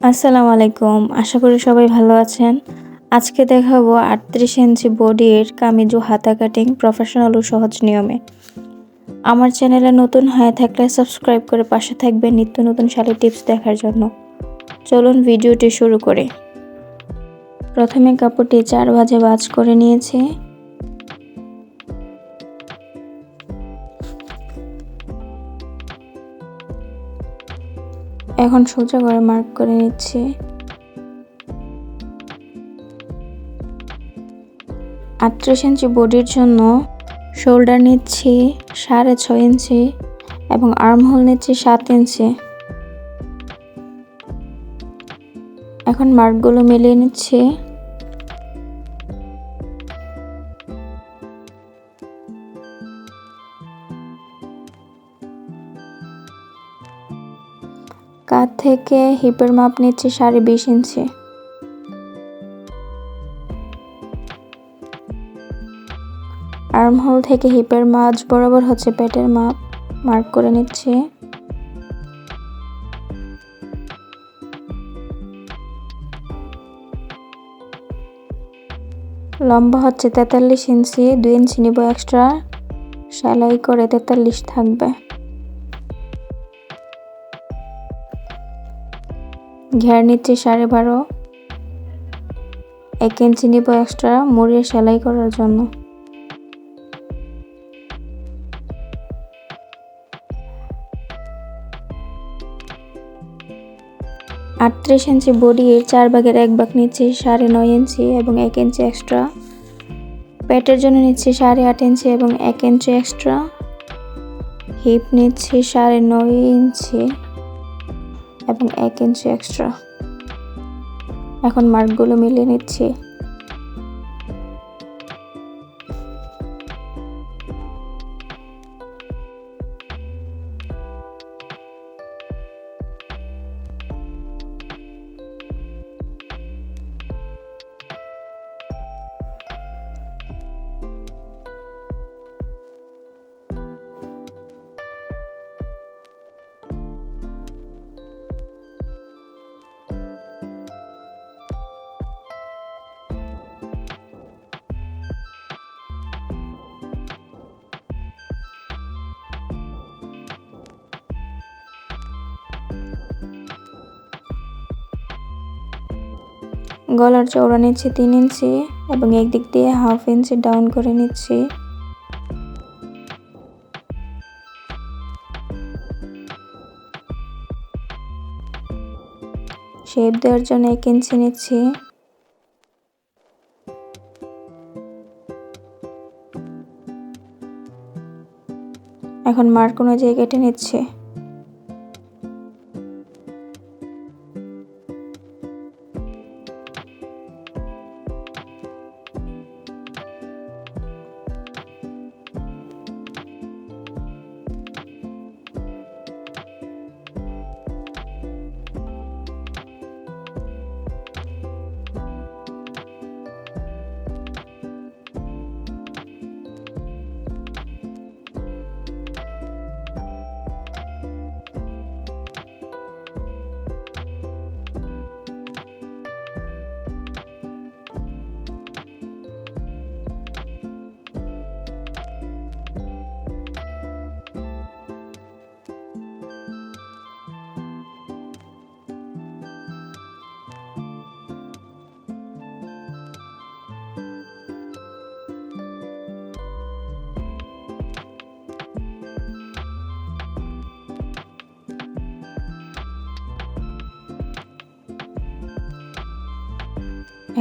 আসসালামু আলাইকুম। আশা করি সবাই ভালো আছেন। আজকে দেখাবো ৩৮ ইঞ্চি বডির কামিজু হাতা কাটিং প্রফেশনাল ও সহজ নিয়মে। আমার চ্যানেলে নতুন হয়ে থাকলে সাবস্ক্রাইব করে পাশে থাকবেন নিত্য নতুন শাড়ি টিপস দেখার জন্য। চলুন ভিডিওটি শুরু করি। প্রথমে কাপড়টি 4 ভাঁজে ভাঁজ করে নিয়েছি। এখন সোজা করে মার্ক করে নিচ্ছি। ৩৮ ইঞ্চি বডির জন্য শোল্ডার নিচ্ছি 6.5 ইঞ্চি এবং আর্মহোল নিচ্ছি 7 ইঞ্চি। এখন মার্কগুলো মিলিয়ে নিচ্ছি। কাঁধ থেকে হিপের মাপ নিচ্ছি 20.5 ইঞ্চি। আর্মহোল থেকে হিপের মাঝ বরাবর হচ্ছে পেটের মাপ, মার্ক করে নিচ্ছি। লম্বা হচ্ছে 43 ইঞ্চি, 2 ইঞ্চি নিব এক্সট্রা, সেলাই করে 43 থাকবে। ঘের নিচ্ছি 12.5, 1 ইঞ্চি নিব এক্সট্রা মুড়িয়ে সেলাই করার জন্য। আটত্রিশ ইঞ্চি বডির 4 ভাগের 1 ভাগ নিচ্ছি 9.5 ইঞ্চি এবং 1 ইঞ্চি এক্সট্রা। পেটের জন্য নিচ্ছি 8.5 ইঞ্চি এবং 1 ইঞ্চি এক্সট্রা। হিপ নিচ্ছি 9.5 ইঞ্চি এবং 1 ইঞ্চি এক্সট্রা। এখন মার্কগুলো মিলিয়ে নিচ্ছি। গলার চওড়া নিচ্ছি 3 ইঞ্চি এবং একদিক দিয়ে 1/2 ইঞ্চি ডাউন করে নিচ্ছি। শেপ দেওয়ার জন্য 1 ইঞ্চি নিচ্ছি। এখন মার্ক অনুযায়ী কেটে নিচ্ছি।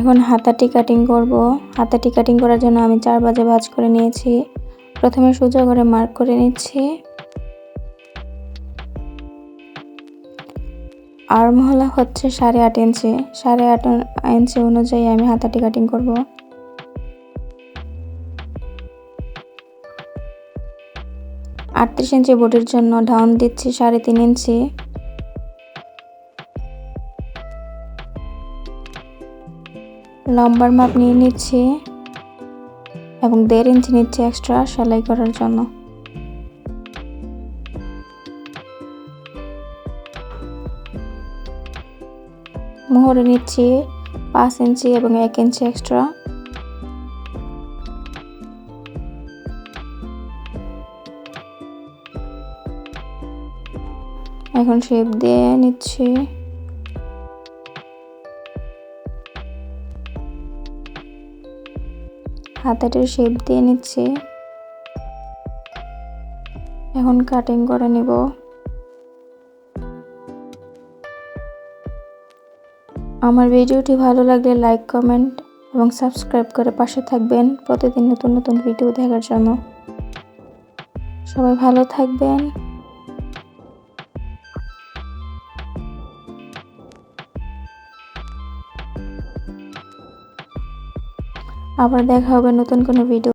এখন হাতাটি কাটিং করব। হাতাটি কাটিং করার জন্য আমি 4 ভাঁজে ভাঁজ করে নিয়েছি। প্রথমে সোজা করে মার্ক করে নিচ্ছি। আর্মহোল হচ্ছে 8.5 ইঞ্চি, 8.5 ইঞ্চি অনুযায়ী আমি হাতাটি কাটিং করব। আটত্রিশ ইঞ্চি বডির জন্য ডাউন দিচ্ছি 3.5 ইঞ্চি। লম্বার মাপ নিয়ে নিচ্ছি এবং 1.5 ইঞ্চি নিচ্ছি এক্সট্রা সেলাই করার জন্য। মোহরে নিচ্ছি 5 ইঞ্চি এবং 1 ইঞ্চি এক্সট্রা। এখন শেপ দিয়ে নিচ্ছি। হাতাটির শেপ দিয়ে নিচ্ছি। এখন কাটিং করে নিব। আমার ভিডিওটি ভালো লাগলে লাইক, কমেন্ট এবং সাবস্ক্রাইব করে পাশে থাকবেন প্রতিদিন নতুন নতুন ভিডিও দেখার জন্য। সবাই ভালো থাকবেন। আবার দেখা হবে নতুন কোনো ভিডিও।